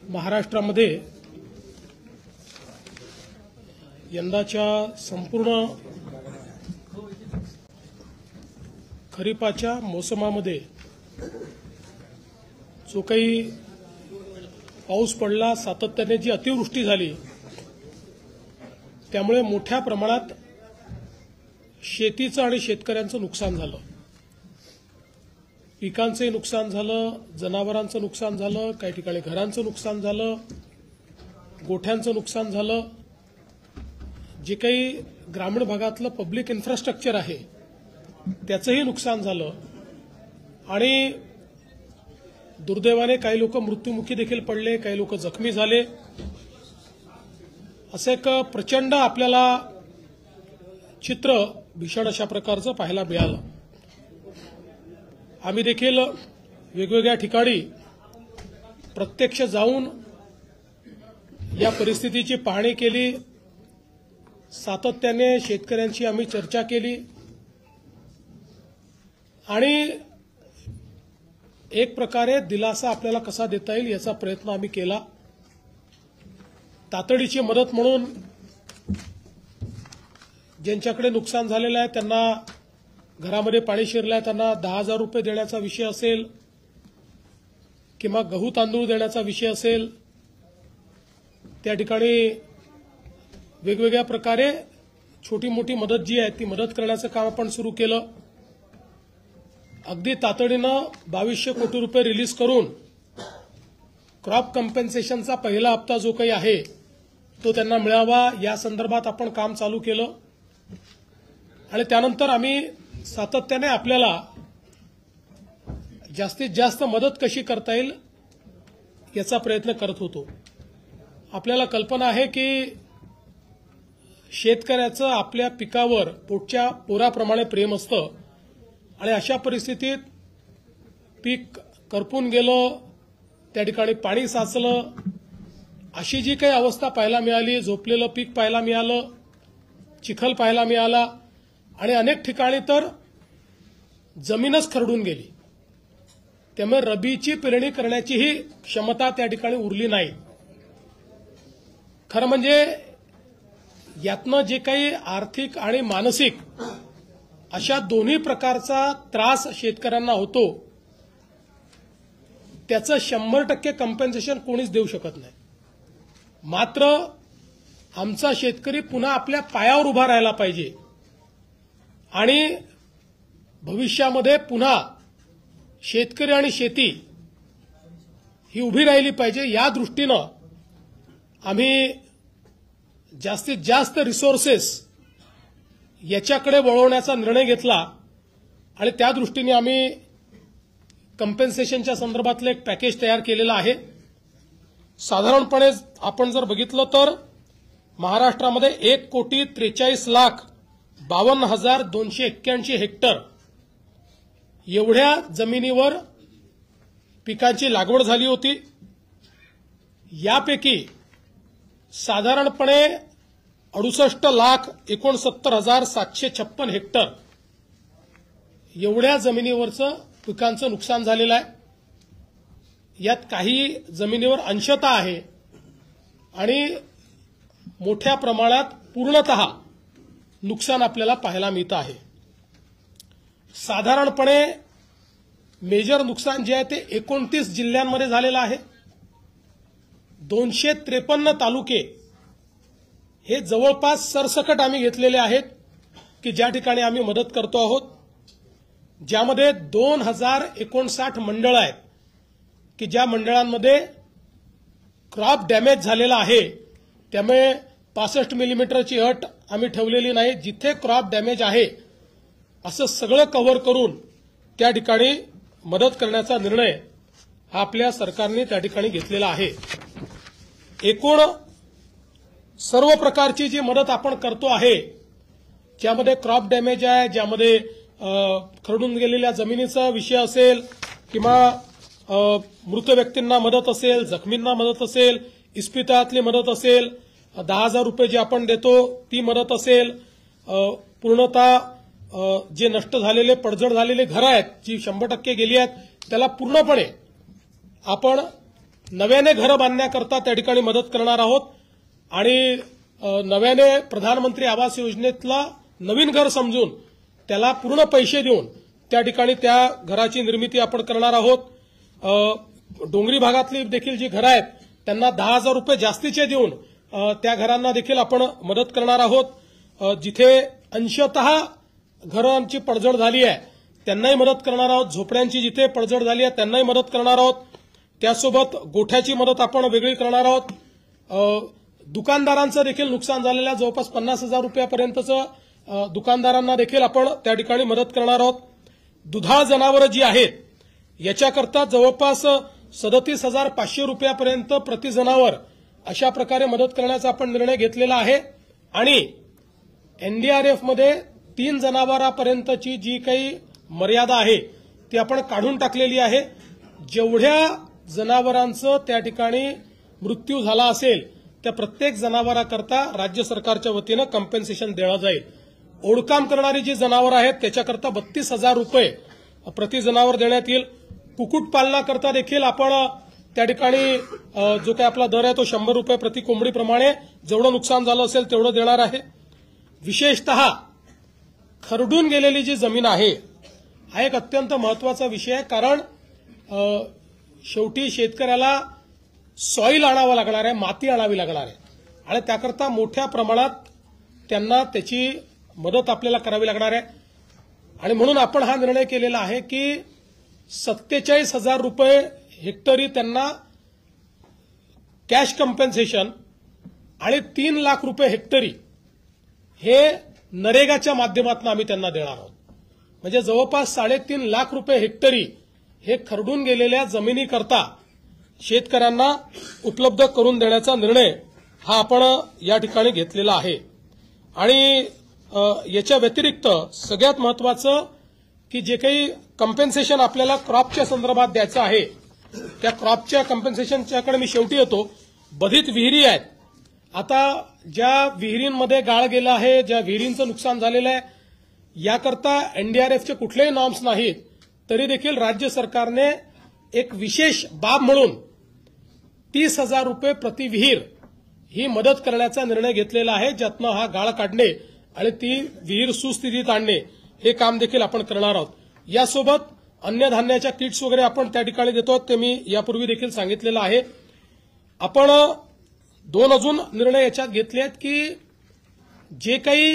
महाराष्ट्रामध्ये यंदाच्या संपूर्ण खरीपाच्या मोसमामध्ये जो काही पाऊस पडला, सातत्याने जी अतिवृष्टी झाली, त्यामुळे मोठ्या प्रमाणात शेतीचं आणि शेतकऱ्यांचं नुकसान झालं. पिकांचंही नुकसान झालं, जनावरांचं नुकसान झालं, काही ठिकाणी घरांचं नुकसान झालं, गोठ्यांचं नुकसान झालं. जे काही ग्रामीण भागातलं पब्लिक इन्फ्रास्ट्रक्चर आहे त्याचंही नुकसान झालं आणि दुर्दैवाने काही लोक मृत्युमुखी देखील पडले, काही लोक जखमी झाले. असं एक प्रचंड आपल्याला चित्र भीषण अशा प्रकारचं पाहायला मिळालं. आम्ही देखील वेगवेगळ्या ठिकाणी प्रत्यक्ष जाऊन या परिस्थितीची पाहणी केली. सातत्याने शेतकऱ्यांशी आम्ही चर्चा केली आणि एक प्रकारे दिलासा आपल्याला कसा देता येईल याचा प्रयत्न आम्ही केला. तातडीची मदत म्हणून ज्यांच्याकडे नुकसान झालेलं आहे, त्यांना घरामध्ये पाणी शिरलं आहे, त्यांना 10,000 रुपये देण्याचा विषय असेल किंवा गहू तांदूळ देण्याचा विषय असेल, त्या ठिकाणी वेगवेगळ्या प्रकारे छोटी मोठी मदत जी आहे ती मदत करण्याचं काम आपण सुरू केलं. अगदी तातडीनं 2200 कोटी रुपये रिलीज करून क्रॉप कम्पेन्सेशनचा पहिला हप्ता जो काही आहे तो त्यांना मिळावा या संदर्भात आपण काम चालू केलं. आणि त्यानंतर आम्ही सातत्याने आपल्याला जास्तीत जास्त मदत कशी करता येईल याचा प्रयत्न करत होतो. आपल्याला कल्पना आहे की शेतकऱ्याचं आपल्या पिकावर पोटच्या पोराप्रमाणे प्रेम असतं आणि अशा परिस्थितीत पीक करपून गेलं, त्या ठिकाणी पाणी साचलं, अशी जी काही अवस्था पाहायला मिळाली, झोपलेलं पीक पाहायला मिळालं, चिखल पाहायला मिळाला आणि अनेक ठिकाणी तर जमीनच खरडून गेली. त्यामुळे रबीची पेरणी करण्याचीही क्षमता त्या ठिकाणी उरली नाही. खरं म्हणजे यातनं जे काही आर्थिक आणि मानसिक अशा दोन्ही प्रकारचा त्रास शेतकऱ्यांना होतो त्याचं 100% कम्पेन्सेशन कोणीच देऊ शकत नाही. मात्र आमचा शेतकरी पुन्हा आपल्या पायावर उभा राहायला पाहिजे आणि भविष्यामध्ये पुन्हा शेतकरी आणि शेती ही उभी राहिली पाहिजे. या दृष्टीनं आम्ही जास्तीत जास्त रिसोर्सेस याच्याकडे वळवण्याचा निर्णय घेतला आणि त्या दृष्टीने आम्ही कम्पेन्सेशनच्या संदर्भातलं एक पॅकेज तयार केलेलं आहे. साधारणपणे आपण जर बघितलं तर महाराष्ट्रामध्ये 1,43,52,281 हेक्टर एवढ्या जमिनीवर पिकांची लागवड झाली होती. यापैकी साधारणपणे 68,69,756 हेक्टर एवढ्या जमिनीवरचं पिकांचं नुकसान झालेलं आहे. यात काही जमिनीवर अंशतः आहे आणि मोठ्या प्रमाणात पूर्णतः नुकसान आपल्याला पाहायला मिळतं आहे. साधारणपणे मेजर नुकसान जे आहे ते 29 जिल्ह्यांमध्ये झालेलं आहे. 253 तालुके हे जवळपास सरसकट आम्ही घेतलेले आहेत की ज्या ठिकाणी आम्ही मदत करतो आहोत, ज्यामध्ये 2059 मंडळं आहेत की ज्या मंडळांमध्ये क्रॉप डॅमेज झालेला आहे. त्यामुळे 65 मिलीमीटरची अट आम्ही ठेवलेली नाही. जिथे क्रॉप डॅमेज आहे असं सगळं कव्हर करून त्या ठिकाणी मदत करण्याचा निर्णय हा आपल्या सरकारने त्या ठिकाणी घेतलेला आहे. एकूण सर्व प्रकारची जी मदत आपण करतो आहे, ज्यामध्ये क्रॉप डॅमेज आहे, ज्यामध्ये खरडून गेलेल्या जमिनीचा विषय असेल किंवा मृत व्यक्तींना मदत असेल, जखमींना मदत असेल, इस्पितळातली मदत असेल, 10,000 रुपये जी आपण देतो ती मदत असेल, पूर्णतः जे नष्ट झालेले पडझड झालेले घरं आहेत जी 100% गेली आहेत त्याला पूर्णपणे आपण नव्याने घरं बांधण्याकरता त्या ठिकाणी मदत करणार आहोत आणि नव्याने प्रधानमंत्री आवास योजनेतला नवीन घर समजून त्याला पूर्ण पैसे देऊन त्या ठिकाणी त्या घराची निर्मिती आपण करणार आहोत। डोंगरी भागातली देखील जी घरं आहेत त्यांना 10,000 रुपये जास्तीचे देऊन त्या घरांना देखील आपण मदत करणार आहोत। जिथे अंशतः घरांची पडझड झाली आहे त्यांनाही मदत करणार आहोत, झोपड्यांची जिथे पडझड झाली आहे त्यांनाही मदत करणार आहोत, त्यासोबत गोठ्याची मदत आपण वेगळी करणार आहोत। दुकानदारांचं देखील नुकसान झालेल्या जवळपास 50,000 रुपयापर्यंतचं दुकानदारांना देखील आपण त्या ठिकाणी मदत करणार आहोत। दुधाळ जनावरं जी आहेत याच्याकरता जवळपास 37,500 रुपयापर्यंत प्रति जनावर अशा प्रकारे मदत करण्याचा आपण निर्णय घेतलेला आहे आणि एनडीआरएफमध्ये 3 जनावरांपर्यंतची जी काही मर्यादा आहे ती आपण काढून टाकलेली आहे। जेवढ्या जनावरांचं त्या ठिकाणी मृत्यू झाला असेल त्या प्रत्येक जनावराकरता राज्य सरकारच्या वतीनं कॉम्पेन्सेशन देण्यात जाईल। ओढकाम करणारी जी जनावरं आहेत त्याच्याकरता 32,000 रुपये प्रति जनावर देण्यात येईल। कुक्कुटपालनाकरता देखील आपण त्या ठिकाणी जो काही आपला दर आहे तो 100 रुपये प्रति कोंबडीप्रमाणे जेवढं नुकसान झालं असेल तेवढं देणार आहे। विशेषतः खरडून गेलेली जी जमीन आहे हा एक अत्यंत महत्वाचा विषय आहे, कारण शेवटी शेतकऱ्याला सॉईल आणावं लागणार आहे, माती आणावी लागणार आहे आणि त्याकरता मोठ्या प्रमाणात त्यांना त्याची मदत आपल्याला करावी लागणार आहे आणि म्हणून आपण हा निर्णय केलेला आहे की 47,000 रुपये हेक्टरी त्यांना कॅश कॉम्पेन्सेशन आणि 3 लाख रुपये हेक्टरी हे नरेगाच्या माध्यमातून आम्ही त्यांना देणार आहोत। म्हणजे जवळपास 3.5 लाख रुपये हेक्टरी हे खरडून गेलेल्या जमिनीकरता शेतकऱ्यांना उपलब्ध करून देण्याचा निर्णय हा आपण या ठिकाणी घेतलेला आहे। आणि याच्या व्यतिरिक्त सगळ्यात महत्वाचं की जे काही कॉम्पेन्सेशन आपल्याला क्रॉपच्या संदर्भात द्यायचं आहे त्या क्रॉपच्या कॉम्पेन्सेशनच्याकडे मी शेवटी येतो। बधित विहिरी आहेत, आता ज्या विहिरींमध्ये गाळ गेला आहे, ज्या विहिरींचं नुकसान झालेलं आहे याकरता एनडीआरएफचे कुठलेही नॉर्म्स नाहीत, तरी देखील राज्य सरकारने एक विशेष बाब म्हणून 30,000 रुपये प्रति विहीर ही मदत करण्याचा निर्णय घेतलेला आहे, ज्यातनं हा गाळ काढणे आणि ती विहीर सुस्थितीत आणणे हे काम देखील आपण करणार आहोत। यासोबत अन्नधान्याच्या किट्स वगैरे आपण त्या ठिकाणी देतो, ते मी यापूर्वी देखील सांगितलेलं आहे। आपण 2 अजून निर्णय याच्यात घेतले आहेत की जे काही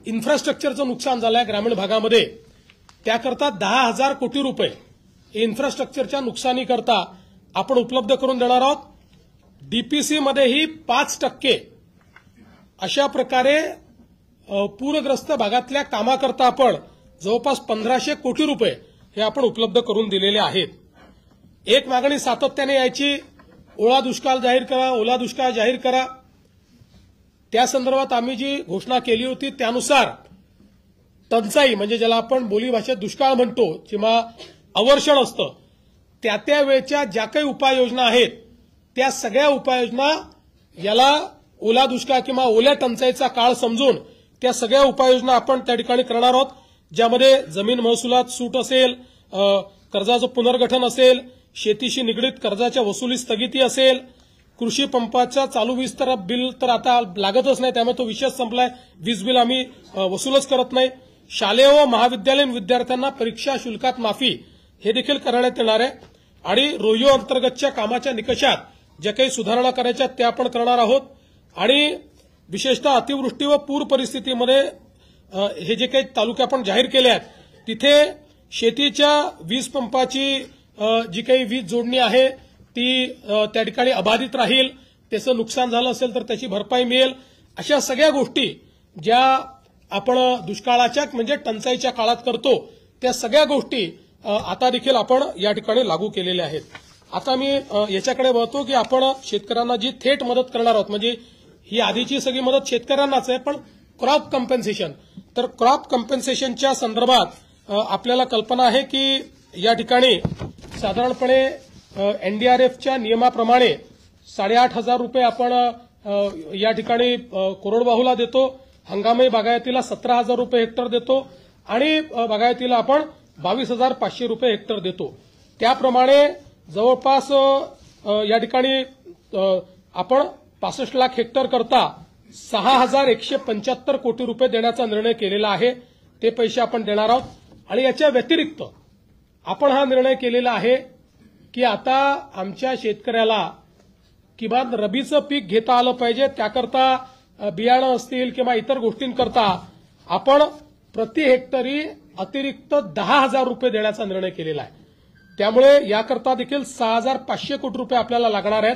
इन्फ्रास्ट्रक्चरचं नुकसान झालं आहे ग्रामीण भागामध्ये त्याकरता 10,000 कोटी रुपये इन्फ्रास्ट्रक्चरच्या नुकसानीकरता आपण उपलब्ध करून देणार आहोत। डीपीसीमध्येही 5% अशा प्रकारे पूरग्रस्त भागातल्या कामाकरता आपण जवळपास 1,500 कोटी रुपये हे आपण उपलब्ध करून दिलेले आहेत। एक मागणी सातत्याने यायची, ओला दुष्काळ जाहीर करा, ओला दुष्काळ जाहीर करा। त्या संदर्भात आम्ही जी घोषणा केली होती त्यानुसार टंचाई म्हणजे ज्याला आपण बोलीभाषेत दुष्काळ म्हणतो किंवा अवर्षण असतं त्या वेळच्या ज्या काही उपाययोजना आहेत त्या सगळ्या उपाययोजना याला ओला दुष्काळ किंवा ओल्या टंचाईचा काळ समजून त्या सगळ्या उपाययोजना आपण त्या ठिकाणी करणार आहोत, ज्यामध्ये जमीन महसुलात सूट असेल, कर्जाचं पुनर्गठन असेल, शेतीशी निगडीत कर्जाच्या वसुली स्थगिती असेल, कृषी पंपाच्या चालू वीज तर बिल तर आता लागतच नाही त्यामुळे तो विषयच संपलाय, वीज बिल आम्ही वसूलच करत नाही, शालेय व महाविद्यालयीन विद्यार्थ्यांना परीक्षा शुल्कात माफी हे देखील करण्यात येणार आहे आणि रोयो अंतर्गतच्या कामाच्या निकषात ज्या काही सुधारणा करायच्या त्या आपण करणार आहोत आणि विशेषतः अतिवृष्टी व पूर परिस्थितीमध्ये हे जे काही तालुके आपण जाहीर केले आहेत तिथे शेतीच्या वीज पंपाची जी काही वीज जोडणी आहे ती त्या ठिकाणी अबाधित राहील, त्याचं नुकसान झालं असेल तर त्याची भरपाई मिळेल, अशा सगळ्या गोष्टी ज्या आपण दुष्काळाच्या म्हणजे टंचाईच्या काळात करतो त्या सगळ्या गोष्टी आता देखील आपण या ठिकाणी लागू केलेल्या आहेत। आता मी याच्याकडे बघतो की आपण शेतकऱ्यांना जी थेट मदत करणार आहोत, म्हणजे ही आधीची सगळी मदत शेतकऱ्यांनाच आहे, पण क्रॉप कॉम्पेन्सेशन, तर क्रॉप कॉम्पेन्सेशनच्या संदर्भात आपल्याला कल्पना आहे की या ठिकाणी साधारणपणे एनडीआरएफच्या नियमाप्रमाणे 8,500 रुपये आपण या ठिकाणी कोरडवाहूला देतो, हंगामी बागायतीला 17,000 रुपये हेक्टर देतो आणि बागायतीला आपण 22,500 रुपये हेक्टर देतो। त्याप्रमाणे जवळपास या ठिकाणी आपण 65 लाख हेक्टर करता 6,175 कोटी रुपये देण्याचा निर्णय केलेला आहे। ते पैसे आपण देणार आहोत आणि याच्या व्यतिरिक्त आपण हा निर्णय केलेला आहे की आता आमच्या शेतकऱ्याला किमान रबीचं पीक घेता आलं पाहिजे, त्याकरता बियाणं असतील किंवा इतर गोष्टींकरता आपण प्रति हेक्टरी अतिरिक्त 10,000 रुपये देण्याचा निर्णय केलेला आहे। त्यामुळे याकरता देखील 6,500 कोटी रुपये आपल्याला लागणार आहेत।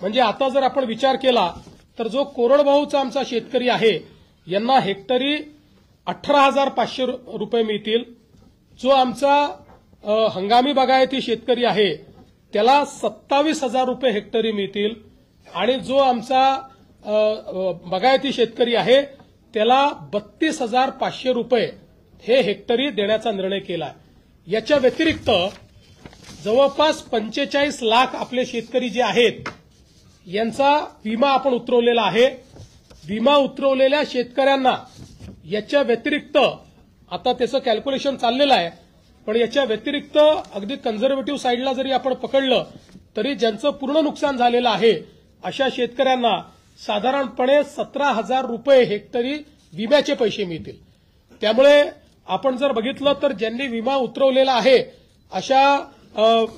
म्हणजे आता जर आपण विचार केला तर जो कोरडवाहूचा आमचा शेतकरी आहे यांना हेक्टरी 18,500 रुपये मिळतील। जो आमचा हंगामी बागायती शेतकरी आहे त्याला 27,000 रुपये हेक्टरी मिळतील आणि जो आमचा बागायती शेतकरी आहे त्याला 32,500 रुपये हे हेक्टरी देण्याचा निर्णय केला आहे। याच्या व्यतिरिक्त जवळपास 45 लाख आपले शेतकरी जे आहेत यांचा विमा आपण उतरवलेला आहे। विमा उतरवलेल्या शेतकऱ्यांना याच्या व्यतिरिक्त आता त्याचं कॅल्क्युलेशन चाललेलं आहे, पण याच्या व्यतिरिक्त अगदी कन्झर्वेटिव्ह साईडला जरी आपण पकडलं तरी ज्यांचं पूर्ण नुकसान झालेलं आहे अशा शेतकऱ्यांना साधारणपणे 17,000 रुपये हेक्टरी विम्याचे पैसे मिळतील। त्यामुळे आपण जर बघितलं तर ज्यांनी विमा उतरवलेला आहे अशा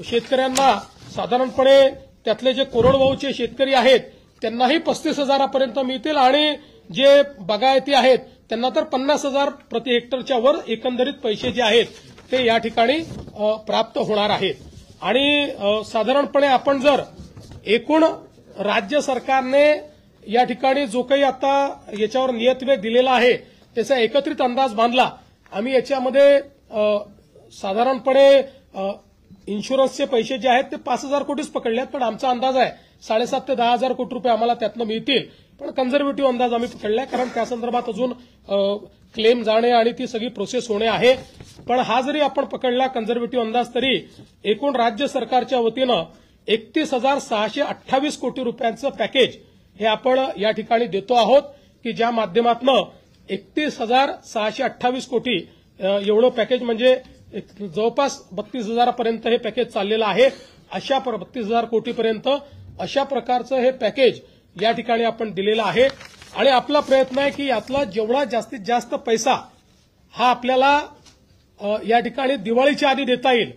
शेतकऱ्यांना साधारणपणे त्यातले जे कोरडवाहूचे शेतकरी आहेत त्यांनाही 35,000 मिळतील आणि जे बागायती आहेत त्यांना तर 50,000 प्रति हेक्टरच्या वर एकंदरीत पैसे जे आहेत ते या ठिकाणी प्राप्त होणार आहेत। आणि साधारणपणे आपण जर एकूण राज्य सरकारने या ठिकाणी जो काही आता याच्यावर नियतवेग दिलेला आहे त्याचा एकत्रित अंदाज बांधला, आम्ही याच्यामध्ये साधारणपणे इन्शुरन्सचे पैसे जे आहेत ते 5,000 कोटीच पकडले आहेत, पण आमचा अंदाज आहे 7,500 ते 10,000 कोटी रुपये आम्हाला त्यातनं मिळतील। पण कन्झर्वेटिव्ह अंदाज आम्ही पकडलाय कारण त्या संदर्भात अजून क्लेम जाणे आणि ती सगळी प्रोसेस होणे आहे। पण हा जरी आपण पकडला कन्झर्वेटिव्ह अंदाज तरी एकूण राज्य सरकारच्या वतीनं 31,628 कोटी रुपयांचं पॅकेज हे आपण या ठिकाणी देतो आहोत की ज्या माध्यमातून 31,628 कोटी एवढं पॅकेज म्हणजे जवळपास 32,000 पर्यंत हे पॅकेज चाललेलं आहे। अशा 32,000 कोटीपर्यंत अशा प्रकारचं हे पॅकेज या ठिकाणी आपण दिलेलं आहे आणि आपला प्रयत्न आहे की यातला जेवढा जास्तीत जास्त पैसा हा आपल्याला या ठिकाणी दिवाळीच्या आधी देता येईल।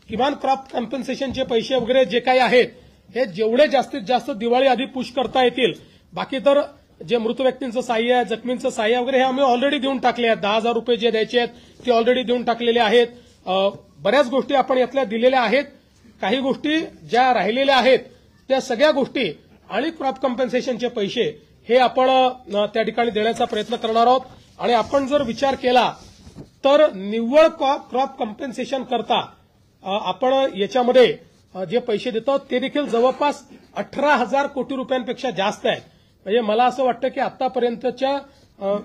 किमान क्रॉप कॉम्पेन्सेशनचे पैसे वगैरे जे काही आहेत हे जेवढे जास्तीत जास्त दिवाळी आधी पुश करता येतील। बाकी तर जे मृत व्यक्तींचं सहाय्य आहे, जखमींचं सहाय्य वगैरे हे आम्ही ऑलरेडी देऊन टाकले आहेत। 10,000 रुपये जे द्यायचे आहेत ते ऑलरेडी देऊन टाकलेले आहेत। बऱ्याच गोष्टी आपण यातल्या दिलेल्या आहेत। काही गोष्टी ज्या राहिलेल्या आहेत त्या सगळ्या गोष्टी आणि क्रॉप कॉम्पेन्सेशनचे पैसे हे आपण त्या ठिकाणी देण्याचा प्रयत्न करणार आहोत। आणि आपण जर विचार केला तर निव्वळ क्रॉप कॉम्पेन्सेशन करता आपण याच्यामध्ये जे पैसे देतो ते देखील जवळपास 18,000 कोटी रुपयांपेक्षा जास्त आहेत। म्हणजे मला असं वाटतं की आतापर्यंतच्या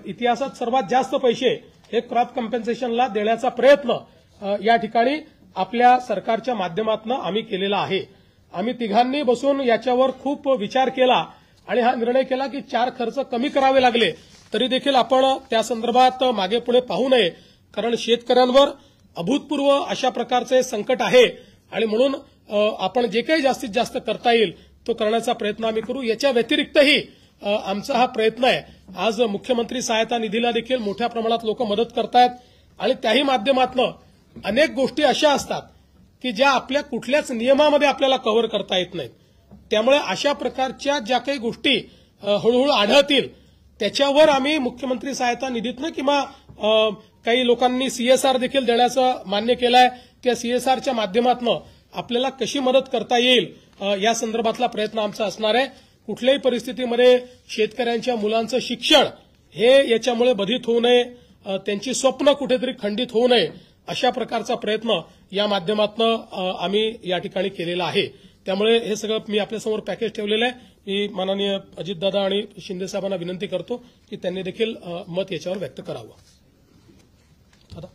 इतिहासात सर्वात जास्त पैसे हे क्रॉप कॉम्पेन्सेशनला देण्याचा प्रयत्न या ठिकाणी आपल्या सरकारच्या माध्यमातून आम्ही केलेला आहे। आम्ही तिघांनी बसून याच्यावर खूप विचार केला आणि हा निर्णय केला की 4 खर्च कमी करावे लागले तरी देखील आपण त्या संदर्भात मागे पुढे पाहू नये, कारण शेतकऱ्यांवर अभूतपूर्व अशा प्रकारचे संकट आहे आणि म्हणून आपण जे काही जास्तीत जास्त करता येईल तो करण्याचा प्रयत्न आम्ही करू। याच्या व्यतिरिक्तही आमचा हा प्रयत्न आहे। आज मुख्यमंत्री सहायता निधीला देखील मोठ्या प्रमाणात लोक मदत करतायत आणि त्याही माध्यमातून अनेक गोष्टी अशा असतात की ज्या आपल्या कुठल्याच नियमामध्ये आपल्याला कव्हर करता येत नाहीत। त्यामुळे अशा प्रकारच्या ज्या काही गोष्टी हळूहळू आढळतील त्याच्यावर आम्ही मुख्यमंत्री सहायता निधीतनं किंवा काही लोकांनी सीएसआर देखील देण्याचं मान्य केलंय, त्या सीएसआरच्या माध्यमातून आपल्याला कशी मदत करता येईल या संदर्भातला प्रयत्न आमचा असणार आहे। कुठल्याही परिस्थितीमध्ये शेतकऱ्यांच्या मुलांचं शिक्षण हे याच्यामुळे बाधित होऊ नये, त्यांची स्वप्न कुठेतरी खंडित होऊ नये अशा प्रकारचा प्रयत्न या माध्यमातून आम्ही या ठिकाणी केलेला आहे। त्यामुळे हे सगळं मी आपल्यासमोर पॅकेज ठेवलेलं आहे। मी माननीय अजितदादा आणि शिंदे साहेबांना विनंती करतो की त्यांनी देखील मत याच्यावर व्यक्त करावं। आता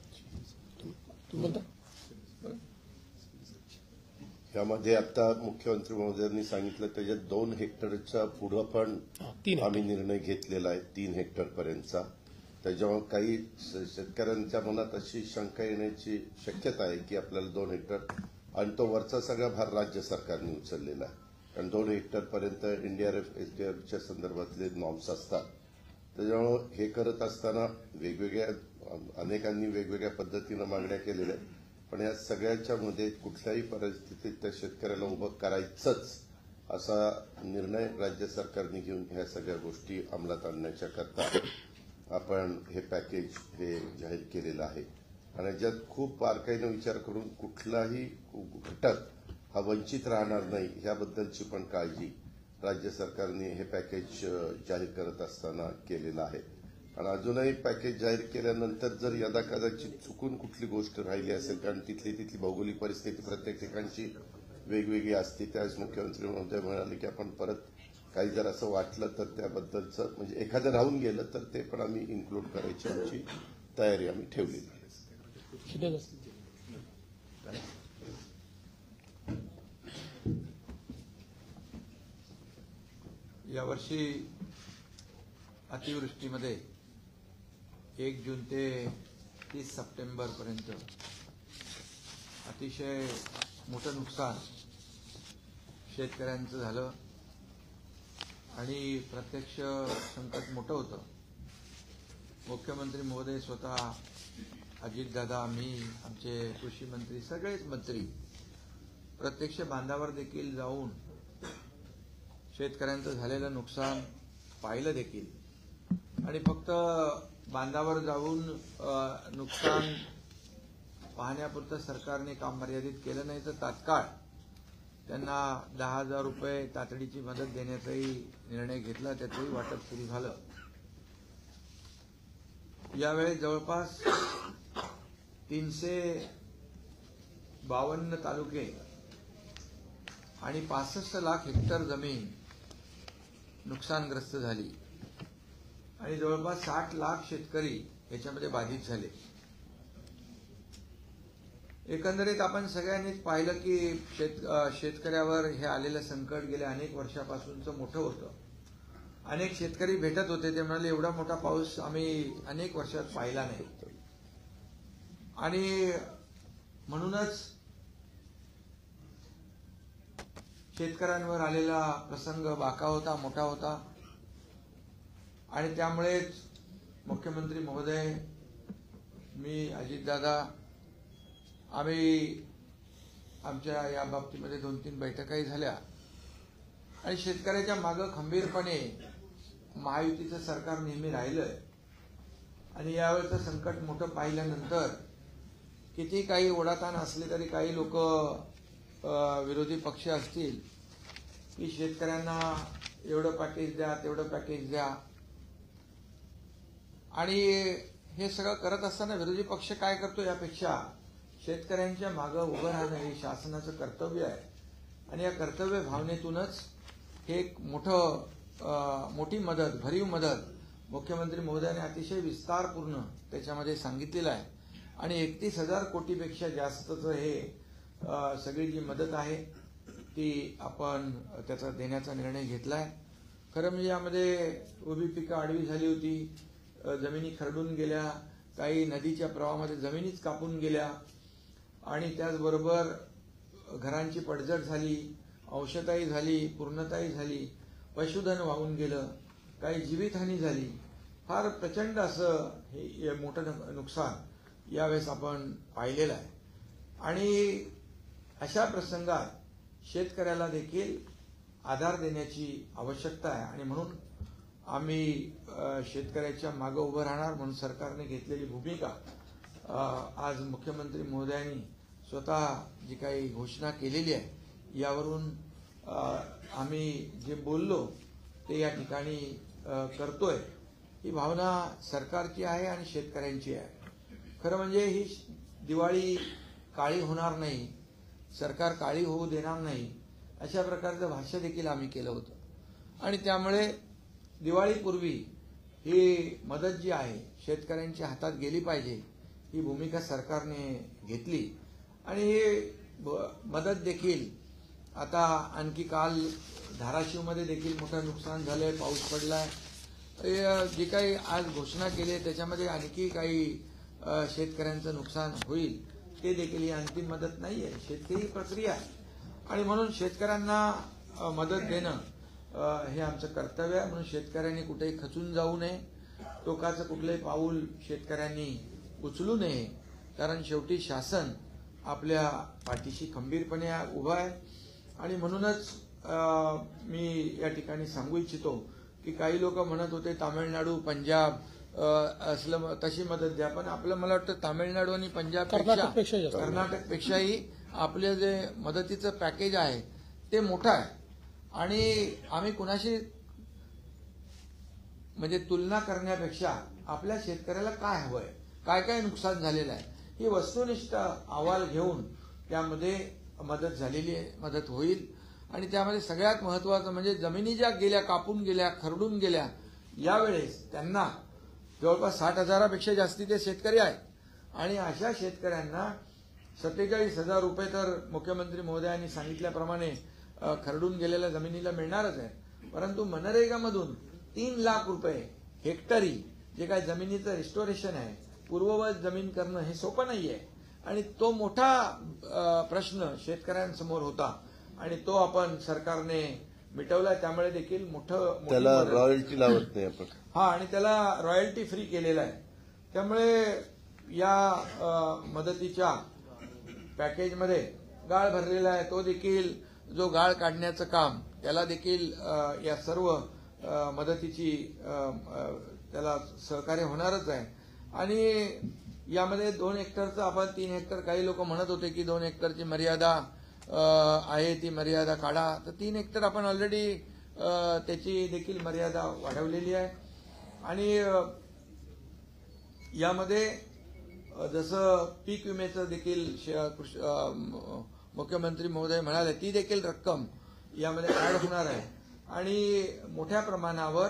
तुम्ही बोलता यामध्ये आता मुख्यमंत्री महोदयांनी सांगितलं त्याच्यात 2 हेक्टरच्या पुढे पण 3 आम्ही निर्णय घेतलेला आहे 3 हेक्टरपर्यंतचा. त्याच्यामुळे काही शेतकऱ्यांच्या मनात अशी शंका येण्याची शक्यता आहे की आपल्याला 2 हेक्टर आणि तो वरचा सगळा भार राज्य सरकारने उचललेला आहे. कारण 2 हेक्टरपर्यंत एनडीआरएफ एसडीआरएफच्या संदर्भातले नॉर्म्स असतात. त्याच्यामुळे हे करत असताना अनेकांनी वेगवेगळ्या पद्धतीनं मागण्या केलेल्या आहेत. पण या सगळ्याच्या मध्ये कुठल्याही परिस्थितीत त्या शेतकऱ्याला उभं करायचंच असा निर्णय राज्य सरकारने घेऊन ह्या सगळ्या गोष्टी अंमलात आणण्याच्या करता आपण हे पॅकेज हे जाहीर केलेलं आहे. आणि याच्यात खूप बारकाईनं विचार करून कुठलाही घटक हा वंचित राहणार नाही याबद्दलची पण काळजी राज्य सरकारने हे पॅकेज जाहीर करत असताना केलेलं आहे. आणि अजूनही पॅकेज जाहीर केल्यानंतर जर यदाकदाचित चुकून कुठली गोष्ट राहिली असेल, कारण तिथली भौगोलिक परिस्थिती प्रत्येक ठिकाणची वेगवेगळी असते, त्यावेळेस मुख्यमंत्री महोदय म्हणाले की आपण परत काही जर असं वाटलं तर त्याबद्दलचं म्हणजे एखादं राहून गेलं तर ते पण आम्ही इन्क्लूड करायची आमची तयारी आम्ही ठेवलेली आहे. यावर्षी अतिवृष्टीमध्ये 1 जून ते 30 सप्टेंबरपर्यंत अतिशय मोठं नुकसान शेतकऱ्यांचं झालं आणि प्रत्यक्ष संकट मोठं होतं. मुख्यमंत्री महोदय स्वतः, अजितदादा, मी, आमचे कृषी मंत्री, सगळेच मंत्री प्रत्यक्ष बांधावर देखील जाऊन शेतकऱ्यांचं झालेलं नुकसान पाहिलं देखील. आणि फक्त बांधावर जाऊन नुकसान पाहण्यापुरतं सरकारने काम मर्यादित केलं नाही, तर तात्काळ त्यांना 10,000 रुपये तातडीची मदत देण्याचाही निर्णय घेतला. त्याचंही वाटप सुरू झालं. यावेळी जवळपास 352 तालुके आणि 65 लाख हेक्टर जमीन नुकसानग्रस्त झाली आणि जवळपास 60 लाख शेतकरी याच्यामध्ये बाधित झाले. एकंदरीत आपण सगळ्यांनीच पाहिलं की शेतकऱ्यावर हे आलेलं संकट गेल्या अनेक वर्षापासूनचं मोठं होतं. अनेक शेतकरी भेटत होते, ते म्हणाले एवढा मोठा पाऊस आम्ही अनेक वर्षात पाहिला नाही. आणि म्हणूनच शेतकऱ्यांवर आलेला प्रसंग बाका होता, मोठा होता. आणि त्यामुळेच मुख्यमंत्री महोदय, मी, अजितदादा, आम्ही आमच्या या बाबतीमध्ये 2-3 बैठकाही झाल्या आणि शेतकऱ्याच्या मागं खंबीरपणे महायुतीचं सरकार नेहमी राहिलंय. आणि यावेळचं संकट मोठं पाहिल्यानंतर किती काही ओढाताण असले तरी काही लोक विरोधी पक्ष असतील की शेतकऱ्यांना एवढं पॅकेज द्या, तेवढं पॅकेज द्या. आणि हे सगळं करत असताना विरोधी पक्ष काय करतो, यापेक्षा शेतकऱ्यांच्या मागं उभं राहणं हे शासनाचं कर्तव्य आहे. आणि या कर्तव्य भावनेतूनच हे एक मोठी मदत, भरीव मदत मुख्यमंत्री महोदयाने अतिशय विस्तारपूर्ण त्याच्यामध्ये सांगितलेलं आहे. आणि 31,000 कोटीपेक्षा जास्तचं हे सगळी जी मदत आहे ती आपण त्याचा देण्याचा निर्णय घेतलाय. खरं म्हणजे यामध्ये उभी पिकं आडवी झाली होती, जमिनी खरडून गेल्या, काही नदीच्या प्रवाहामध्ये जमिनीच कापून गेल्या आणि त्याचबरोबर घरांची पडझड झाली, अंशतःही झाली, पूर्णताही झाली, पशुधन वाहून गेलं, काही जीवितहानी झाली. फार प्रचंड असं हे मोठं नुकसान यावेळेस आपण पाहिलेलं आहे. आणि अशा प्रसंगात शेतकऱ्याला देखील आधार देण्याची आवश्यकता आहे. आणि म्हणून आम्ही शेतकऱ्याच्या मागं उभं राहणार म्हणून सरकारने घेतलेली भूमिका आज मुख्यमंत्री महोदयांनी स्वतः जी काही घोषणा केलेली आहे यावरून आम्ही जे बोललो ते या ठिकाणी करतोय. ही भावना सरकारची आहे आणि शेतकऱ्यांची आहे. खरं म्हणजे ही दिवाळी काळी होणार नाही, सरकार काळी होऊ देणार नाही, अशा प्रकारचं भाष्य देखील आम्ही केलं होतं. आणि त्यामुळे दिवाळीपूर्वी ही मदत जी आहे शेतकऱ्यांच्या हातात गेली पाहिजे ही भूमिका सरकारने घेतली. आणि हे मदत देखील आता आणखी काल धाराशिवमध्ये देखील मोठं नुकसान झालंय, पाऊस पडलाय. जे काही आज घोषणा केली आहे त्याच्यामध्ये आणखी काही शेतकऱ्यांचं नुकसान होईल, ते देखील ही अंतिम मदत नाहीये. शेतकरी प्रक्रिया आहे आणि म्हणून शेतकऱ्यांना मदत देणं हे आमचं कर्तव्य आहे. म्हणून शेतकऱ्यांनी कुठेही खचून जाऊ नये, टोकाचं कुठलंही पाऊल शेतकऱ्यांनी उचलू नये, कारण शेवटी शासन आपल्या पाठीशी खंबीरपणे उभं आहे. आणि म्हणूनच मी या ठिकाणी सांगू इच्छितो की काही लोक म्हणत होते तामिळनाडू, पंजाब असलं तशी मदत द्या, पण आपलं मला वाटतं तामिळनाडू आणि पंजाबपेक्षा कर्नाटकपेक्षाही आपले जे मदतीचं पॅकेज आहे ते मोठं आहे. आणि आम्ही कुणाशी म्हणजे तुलना करण्यापेक्षा आपल्या शेतकऱ्याला काय हवंय, काय काय नुकसान झालेलं आहे, ही वस्तुनिष्ठ अहवाल घेऊन त्यामध्ये मदत होईल. आणि त्यामध्ये सगळ्यात महत्वाचं म्हणजे जमिनी ज्या गेल्या, कापून गेल्या, खरडून गेल्या, यावेळेस त्यांना जवळपास 60,000पेक्षा जास्ती ते शेतकरी आहेत. आणि अशा शेतकऱ्यांना 47,000 रुपये तर मुख्यमंत्री महोदयांनी सांगितल्याप्रमाणे खरडून गेलेल्या जमिनीला मिळणारच आहे. परंतु मनरेगामधून 3 लाख रुपये हेक्टरी जे काही जमिनीचं रिस्टोरेशन आहे, पूर्ववत जमीन करणं हे सोपं नाहीये. आणि तो मोठा प्रश्न शेतकऱ्यांसमोर होता आणि तो आपण सरकारने मिटवलाय. त्यामुळे देखील त्याला रॉयल्टी लावत नाही आपण. आणि त्याला रॉयल्टी फ्री केलेला आहे. त्यामुळे या मदतीच्या पॅकेजमध्ये गाळ भरलेला आहे. तो देखील जो गाळ काढण्याचं काम त्याला देखील या सर्व मदतीची त्याला सहकार्य होणारच आहे. आणि यामध्ये 2 हेक्टरचं आपण 3 हेक्टर, काही लोक म्हणत होते की 2 हेक्टरची मर्यादा आहे, ती मर्यादा काढा. तर 3 हेक्टर आपण ऑलरेडी त्याची देखील मर्यादा वाढवलेली आहे. आणि यामध्ये जसं पीक विम्याचं देखील मुख्यमंत्री महोदय म्हणाले, ती देखील रक्कम यामध्ये ऍड होणार आहे. आणि मोठ्या प्रमाणावर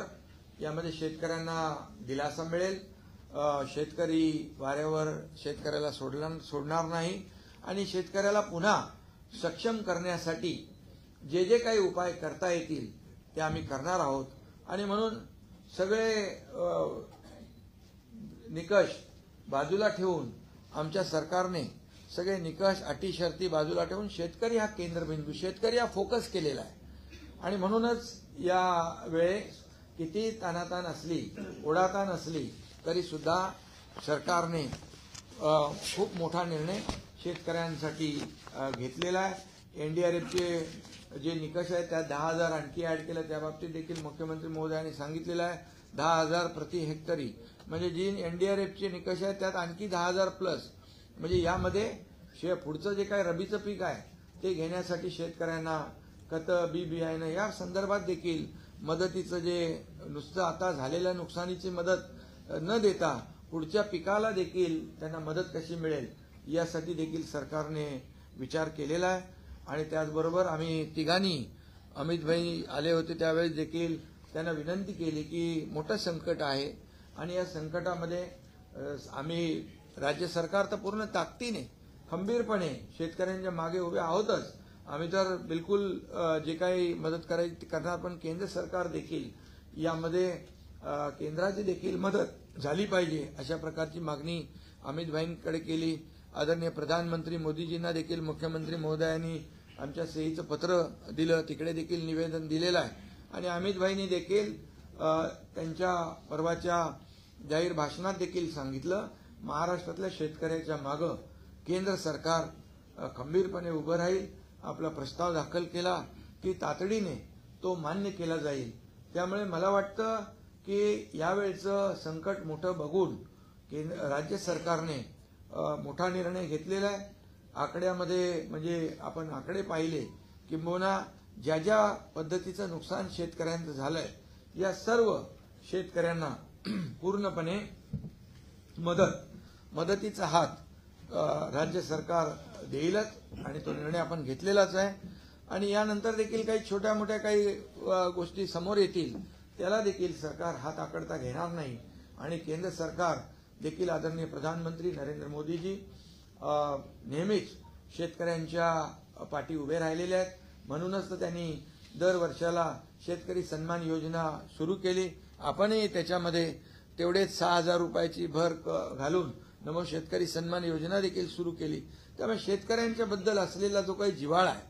यामध्ये शेतकऱ्यांना दिलासा मिळेल. शेतकरी वाऱ्यावर शेतकऱ्याला सोडणार नाही. आणि शेतकऱ्याला पुन्हा सक्षम करण्यासाठी जे जे काही उपाय करता येतील ते आम्ही करणार आहोत. आणि म्हणून सगळे निकष बाजूला ठेवून आमच्या सरकारने सगळे निकष, अटी, शर्ती बाजूला ठेवून शेतकरी हा केंद्रबिंदू, शेतकरी हा फोकस केलेला आहे. आणि म्हणूनच या वेळेस किती ताणाताण असली, ओढाताण असली तरी सुद्धा सरकारने खूप मोठा निर्णय शेतकऱ्यांसाठी घेतलेला आहे. एनडीआरएफचे जे निकष आहेत त्यात 10,000 आणखी ऍड केलं, त्या बाबतीत देखील मुख्यमंत्री महोदयांनी सांगितलेलं आहे. 10,000 प्रति हेक्टरी म्हणजे जी एनडीआरएफचे निकष आहेत त्यात आणखी 10,000 प्लस. म्हणजे यामध्ये पुढचं जे काही रबीचं पीक आहे ते घेण्यासाठी शेतकऱ्यांना खतं, बी बियाणं या संदर्भात देखील मदतीचं जे नुसतं आता झालेल्या नुकसानीची मदत न देता पुढच्या पिकाला देखील त्यांना मदत कशी मिळेल यासाठी देखील सरकारने विचार केलेला आहे. आणि त्याचबरोबर आम्ही तिघांनी, अमित भाई आले होते त्यावेळेस देखील त्यांना विनंती केली की मोठं संकट आहे आणि या संकटामध्ये आम्ही राज्य सरकार तर पूर्ण ताकदीने खंबीरपणे शेतकऱ्यांच्या मागे उभे आहोतच. आम्ही तर बिलकुल जे काही मदत करायची करणार, पण केंद्र सरकार देखील यामध्ये केंद्राची देखील मदत झाली पाहिजे अशा प्रकारची मागणी अमित भाईंकडे केली. आदरणीय प्रधानमंत्री मोदीजींना देखील मुख्यमंत्री महोदयांनी आमच्या सहीचं पत्र दिलं, तिकडे देखील निवेदन दिलेलं आहे. आणि अमित भाईंनी देखील त्यांच्या परवाच्या जाहीर भाषणात देखील सांगितलं, महाराष्ट्रातल्या शेतकऱ्याच्या मागं केंद्र सरकार खंबीरपणे उभं राहील. आपला प्रस्ताव दाखल केला की तातडीने तो मान्य केला जाईल. त्यामुळे मला वाटतं की यावेळचं संकट मोठं बघून राज्य सरकारने मोठा निर्णय घेतलेला आहे. आकड्यामध्ये म्हणजे आपण आकडे पाहिले किंबहुना ज्या ज्या पद्धतीचं नुकसान शेतकऱ्यांचं झालंय या सर्व शेतकऱ्यांना पूर्णपणे मदतीचा हात राज्य सरकार देईलच आणि तो निर्णय आपण घेतलेलाच आहे. आणि यानंतर देखील काही छोट्या मोठ्या काही गोष्टी समोर येतील त्याला देखील सरकार हात आकडता घेणार नाही. आणि केंद्र सरकार देखील आदरणीय प्रधानमंत्री नरेंद्र मोदीजी नेहमीच शेतकऱ्यांच्या पाठी उभे राहिलेले आहेत. म्हणूनच तर त्यांनी दर वर्षाला शेतकरी सन्मान योजना सुरू केली. आपणही त्याच्यामध्ये तेवढेच 6,000 रुपयाची भर घालून नमो शेतकरी सन्मान योजना देखील सुरू केली. त्यामुळे शेतकऱ्यांच्या बद्दल असलेला जो काही जिव्हाळा आहे,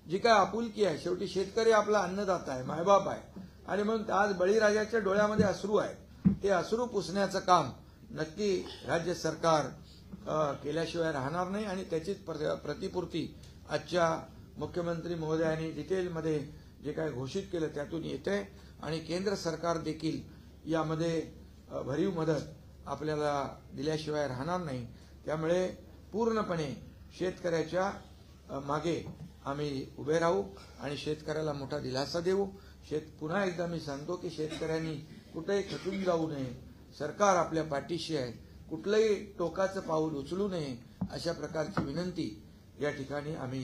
जी काय आपुलकी आहे, शेवटी शेतकरी आपला अन्नदाता आहे, मायबाप आहे. आणि मग आज बळीराजाच्या डोळ्यामध्ये अश्रू आहे, ते अश्रू पुसण्याचं काम नक्की राज्य सरकार केल्याशिवाय राहणार नाही. आणि त्याचीच प्रतिपूर्ती आजच्या मुख्यमंत्री महोदयांनी डिटेलमध्ये जे काय घोषित केलं त्यातून येते. आणि केंद्र सरकार देखील यामध्ये भरीव मदत आपल्याला दिल्याशिवाय राहणार नाही. त्यामुळे पूर्णपणे शेतकऱ्याच्या मागे आम्ही उभे राहू आणि शेतकऱ्याला मोठा दिलासा देऊ. पुन्हा एकदा मी सांगतो की शेतकऱ्यांनी कुठेही खचून जाऊ नये. सरकार आपल्या पाठीशी आहे. कुठलंही टोकाचं पाऊल उचलू नये अशा प्रकारची विनंती या ठिकाणी आम्ही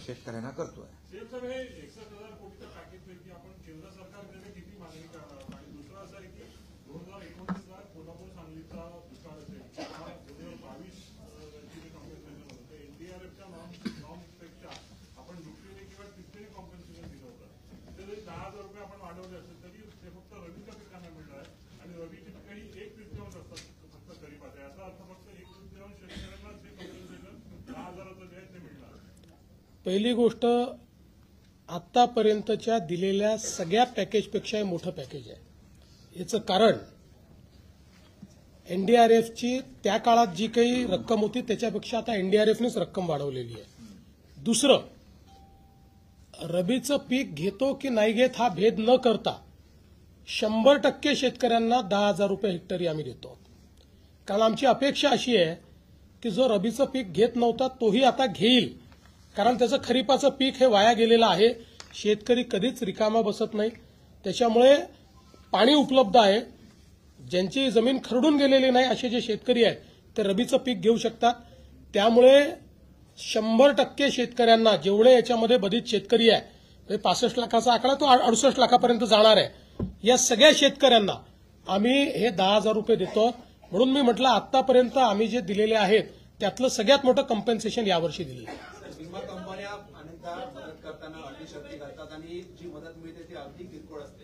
शेतकऱ्यांना करतोय. हे 61,000 कोटीचं पॅकेजपैकी आपण केंद्र सरकारकडे किती मागणी करणार? आणि दुसरं असं आहे की 2019ला कोल्हापूर सांगलीचा दुष्काळ असेल, 2022 जे कॉम्पेन्सेशन होतं ते एनडीआरएफच्या नॉर्मपेक्षा आपण दुसरीने किंवा तिसरीने कॉम्पेन्सेशन दिलं होतं. ते जरी 10,000 रुपये आपण वाढवले असेल तरी ते फक्त रबीच्या पिकांना मिळणार आहे. आणि रबीची पिकं ही 1/3 असतात फक्त खरीपात. याचा अर्थ फक्त 1/3 शेतकऱ्यांना जे कॉम्पेन्सेशन 10,000चं जे आहे ते मिळणार. पहिली गोष्ट, आतापर्यंतच्या दिलेल्या सगळ्या पॅकेजपेक्षा हे मोठं पॅकेज आहे. याचं कारण एनडीआरएफची त्या काळात जी काही रक्कम होती त्याच्यापेक्षा आता एनडीआरएफनेच रक्कम वाढवलेली आहे. दुसरं, रबीचं पीक घेतो की नाही घेत हा भेद न करता 100% शेतकऱ्यांना 10,000 रुपये हेक्टरी आम्ही देतो. कारण आमची अपेक्षा अशी आहे की जो रबीचं पीक घेत नव्हता तोही आता घेईल. कारण त्याचं खरीपाचं पीक हे वाया गेलेलं आहे. शेतकरी कधीच रिकामा बसत नाही. त्याच्यामुळे पाणी उपलब्ध आहे. ज्यांची जमीन खरडून गेलेली नाही असे जे शेतकरी आहेत ते रबीचं पीक घेऊ शकतात. त्यामुळे 100% शेतकऱ्यांना, जेवढे याच्यामध्ये बाधित शेतकरी आहे, 65 लाखाचा आकडा तो 68 लाखापर्यंत जाणार आहे, या सगळ्या शेतकऱ्यांना आम्ही हे 10,000 रुपये देतो. म्हणून मी म्हटलं आतापर्यंत आम्ही जे दिलेले आहेत त्यातलं सगळ्यात मोठं कॉम्पेन्सेशन यावर्षी दिलं. विमा कंपन्या अनेकदा मदत करताना अटीशर्ती घालतात आणि जी मदत मिळते ती अगदी किरकोळ असते.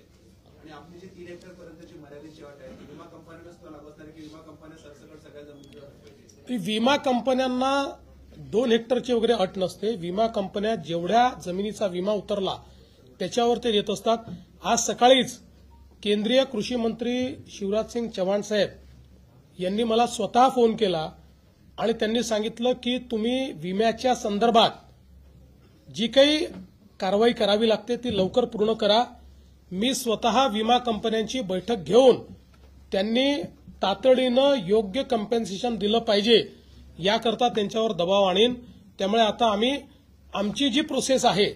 आणि आपली जी 3 हेक्टर पर्यंतची मर्यादित अट आहे ती विमा कंपन्यांनाच तो लागू असणार की विमा कंपन्या सरसकट सगळ्या जमिनीवर? विमा कंपन्यांना 2 हेक्टरची वगैरे अट नसते. विमा कंपन्या जेवढ्या जमिनीचा विमा उतरला त्याच्यावर ते देत असतात. आज सकाळीच केंद्रीय कृषी मंत्री शिवराज सिंग चौहान साहेब यांनी मला स्वतः फोन केला आणि त्यांनी सांगितलं की तुम्ही विम्याच्या संदर्भात जी काही कारवाई करावी लागते ती लवकर पूर्ण करा. मी स्वतः विमा कंपन्यांची बैठक घेऊन त्यांनी तातडीनं योग्य कॉम्पेन्सेशन दिलं पाहिजे याकरता त्यांच्यावर दबाव आणीन. त्यामुळे आता आम्ही आमची जी प्रोसेस आहे,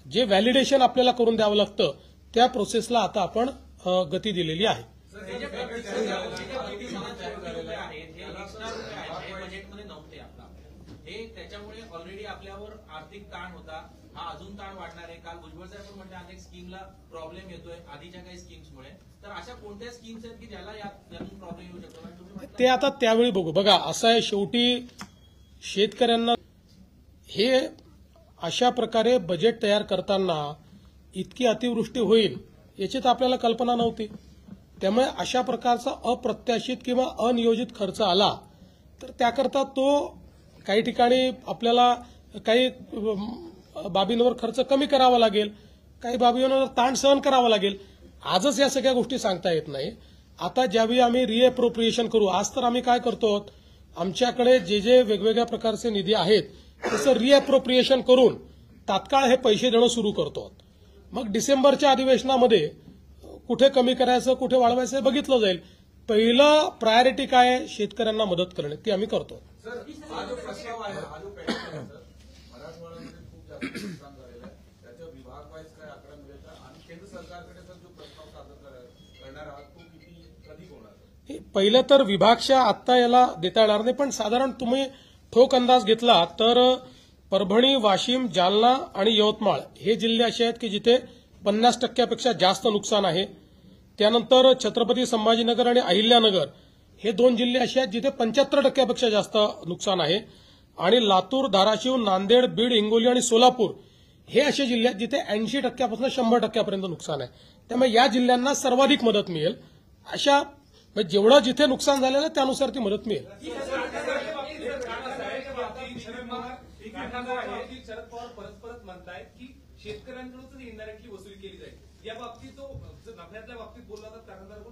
जे व्हॅलिडेशन आपल्याला करून द्यावं लागतं, त्या प्रोसेसला आता आपण गती दिलेली आहे. त्याच्यामुळे ऑलरेडी आपल्यावर आर्थिक ताण होता, हा अजून ताण वाढणार आहे. काल भुजबळ साहेब म्हणले अनेक स्कीमला प्रॉब्लेम येतोय आधीच्या काही स्कीम्समुळे. तर अशा कोणत्या स्कीम्स आहेत की ज्याला यातून प्रॉब्लेम येऊ शकतो? ते आता त्यावेळी बघू. बघा, असं आहे, शेवटी शेतकऱ्यांना हे अशा प्रकारे बजेट तयार करताना इतकी अतिवृष्टी होईल याची तर आपल्याला कल्पना नव्हती. त्यामुळे अशा प्रकारचा अप्रत्याशित किंवा अनियोजित खर्च आला तर त्याकरता तो काही ठिकाणी आपल्याला काही बाबींवर खर्च कमी करावा लागेल, काही बाबींवर ताण सहन करावा लागेल. आजच या सगळ्या गोष्टी सांगता येत नाही. आता ज्यावेळी आम्ही रिएप्रोप्रिएशन करू, आज तर आम्ही काय करतो, आमच्याकडे जे जे वेगवेगळ्या प्रकारचे निधी आहेत तसं रिएप्रोप्रिएशन करून तात्काळ हे पैसे देणं सुरू करतो. मग डिसेंबरच्या अधिवेशनामध्ये कुठे कमी करायचं, कुठे वाढवायचं हे बघितलं जाईल. पहिलं प्रायोरिटी काय आहे, शेतकऱ्यांना मदत करणे, ती आम्ही करतो. हा जो प्रस्ताव आहे, हा जो पॅकेज आहे सर, मराठवाड्यामध्ये खूप जास्त नुकसान झालेलं आहे. त्याच्या विभाग वाईज काय आकडा मिळेल आणि केंद्र सरकारकडे सर जो प्रस्ताव सादर करणार आहात तो कधी होणार? पहिलं तर विभागच्या आत्ता याला देता येणार नाही, पण साधारण तुम्ही ठोक अंदाज घेतला तर परभणी, वाशिम, जालना आणि यवतमाळ हे जिल्हे असे आहेत की जिथे 50% जास्त नुकसान आहे. त्यानंतर छत्रपती संभाजीनगर आणि अहिल्यानगर हे 2 जिल्हे असे आहेत जिथे 75% जास्त नुकसान आहे. आणि लातूर, धाराशिव, नांदेड, बीड, हिंगोली आणि सोलापूर हे असे जिल्हे आहेत जिथे 80% 100% नुकसान आहे. त्यामुळे या जिल्ह्यांना सर्वाधिक मदत मिळेल. अशा म्हणजे जेवढं जिथे नुकसान झालेलं आहे त्यानुसार ती मदत मिळेल. शरद पवार परत म्हणतायत की शेतकऱ्यांकडूनच इनडायरेक्टली वसुली केली जाईल. या बाबतीत तो नफ्यातल्या बाबतीत बोलला तर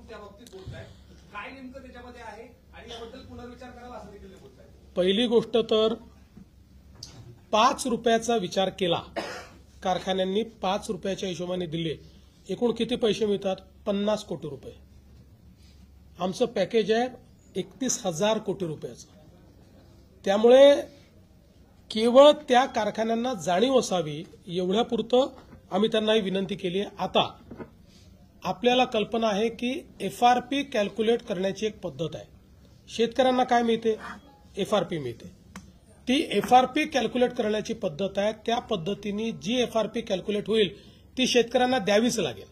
त्या बाबतीत बोलताय. काय नेमकं त्याच्यामध्ये आहे आणि याबद्दल पुनर्विचार करावा असं देखील बोलताय. पहिली गोष्ट तर 5 रुपयाचा विचार केला, कारखान्यांनी 5 रुपयाच्या हिशोबाने दिले, एकूण किती पैसे मिळतात? 50 कोटी रुपये. आमचं पॅकेज आहे 31,000 कोटी रुपयाचं. त्यामुळे केवळ त्या कारखान्यांना जाणीव असावी एवढ्यापुरतं आम्ही त्यांना ही विनंती केली आहे. आता आपल्याला कल्पना आहे की FRP कॅल्क्युलेट करण्याची एक पद्धत आहे. शेतकऱ्यांना काय मिळते? FRP मिळते. ती FRP कॅल्क्युलेट करण्याची पद्धत आहे. त्या पद्धतीने जी FRP कॅल्क्युलेट होईल ती शेतकऱ्यांना द्यावीच लागेल.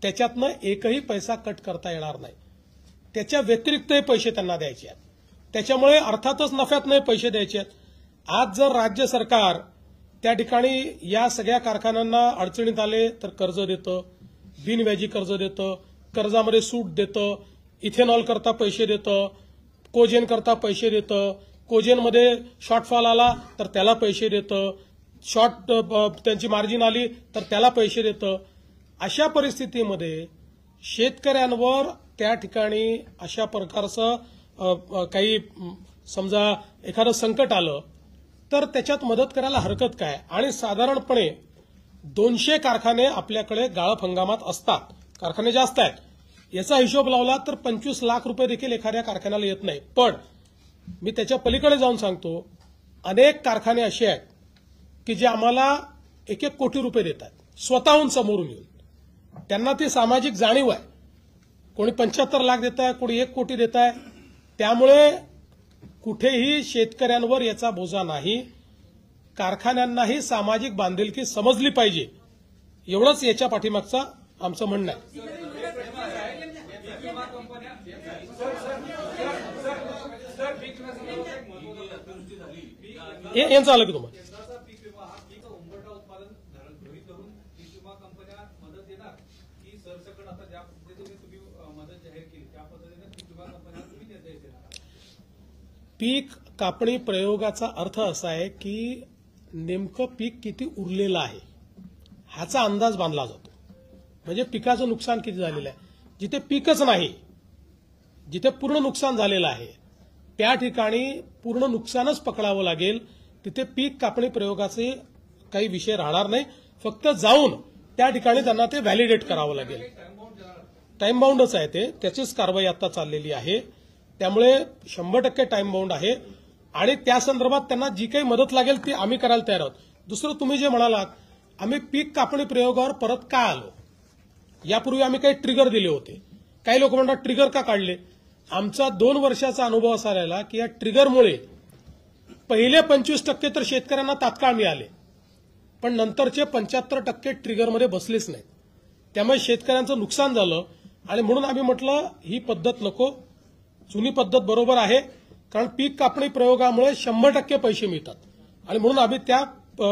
त्याच्यातनं एकही पैसा कट करता येणार नाही. त्याच्या व्यतिरिक्तही पैसे त्यांना द्यायचे आहेत. त्याच्यामुळे अर्थातच नफ्यात नाही पैसे द्यायचे आहेत. आज जर राज्य सरकार त्या ठिकाणी या सगळ्या कारखान्यांना अडचणीत आले तर कर्ज देतं, बिनव्याजी कर्ज देतं, कर्जामध्ये सूट देतं, इथेनॉल करता पैसे देतं, कोजेन करता पैसे देतं, कोजेनमध्ये शॉर्टफॉल आला तर त्याला पैसे देतं, त्यांची मार्जिन आली तर त्याला पैसे देतं. अशा परिस्थितीमध्ये शेतकऱ्यांवर त्या ठिकाणी अशा प्रकारचं काही समजा एखादं संकट आलं तर त्याच्यात मदत करायला हरकत काय? आणि साधारणपणे 200 कारखाने आपल्याकडे गाळप हंगामात असतात. कारखाने जास्त आहेत. याचा हिशोब लावला तर 25 लाख रुपये देखील एखाद्या कारखान्याला येत नाही. पण मी त्याच्या पलीकडे जाऊन सांगतो, अनेक कारखाने असे आहेत की जे आम्हाला 1-1 कोटी रुपये देत आहेत स्वतःहून समोरून येऊन. त्यांना ती सामाजिक जाणीव आहे. कोणी 75 लाख देत आहे, कोणी 1 कोटी देत आहे. त्यामुळे कुठेही शेतकऱ्यांवर याचा बोजा नाही. कारखान्यांनाही सामाजिक बांधिलकी समजली पाहिजे, एवढंच याच्या पाठीमागचं आमचं म्हणणं आहे. यांचं आलं की तुम्हाला पीक विमा हा पीक उंबरठा उत्पादन गृहीत धरून पीक विमा कंपन्या मदत देणार की सरसकट आता ज्या पद्धतीने तुम्ही मदत जाहीर केली त्या पद्धतीने पीक विमा कंपन्या तुम्ही निर्देश देणार? पीक कापणी प्रयोगाचा अर्थ असा आहे की नेमकं पीक किती उरलेलं आहे ह्याचा अंदाज बांधला जातो. म्हणजे पिकाचं नुकसान किती झालेलं आहे. जिथे पीकच नाही, जिथे पूर्ण नुकसान झालेलं आहे त्या ठिकाणी पूर्ण नुकसानच पकडावं लागेल. तिथे पीक कापणी प्रयोगाचे काही विषय राहणार नाही. फक्त जाऊन त्या ठिकाणी त्यांना ते व्हॅलिडेट करावं लागेल. टाइम बाउंडच आहे ते, त्याचीच कारवाई आता चाललेली आहे. त्यामुळे 100% टाइम बाउंड आहे आणि त्या संदर्भात त्यांना जी काही मदत लागेल ती आम्ही करायला तयार आहोत. दुसरं, तुम्ही जे म्हणालात आम्ही पीक कापणी प्रयोगावर परत का आलो, यापूर्वी आम्ही काही ट्रिगर दिले होते. काही लोक म्हणतात ट्रिगर का काढले. आमचा 2 वर्षाचा अनुभव असा राहिला की या ट्रिगरमुळे पहिले 25% तर शेतकऱ्यांना तात्काळ मिळाले, पण नंतरचे 75% ट्रिगरमध्ये बसलेच नाहीत. त्यामुळे शेतकऱ्यांचं नुकसान झालं आणि म्हणून आम्ही म्हटलं ही पद्धत नको, जुनी पद्धत बरोबर आहे. कारण पीक कापणी प्रयोगामुळे 100% पैसे मिळतात आणि म्हणून आम्ही त्या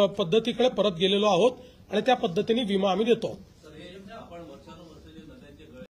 पद्धतीकडे परत गेलेलो आहोत आणि त्या पद्धतीने विमा आम्ही देतो.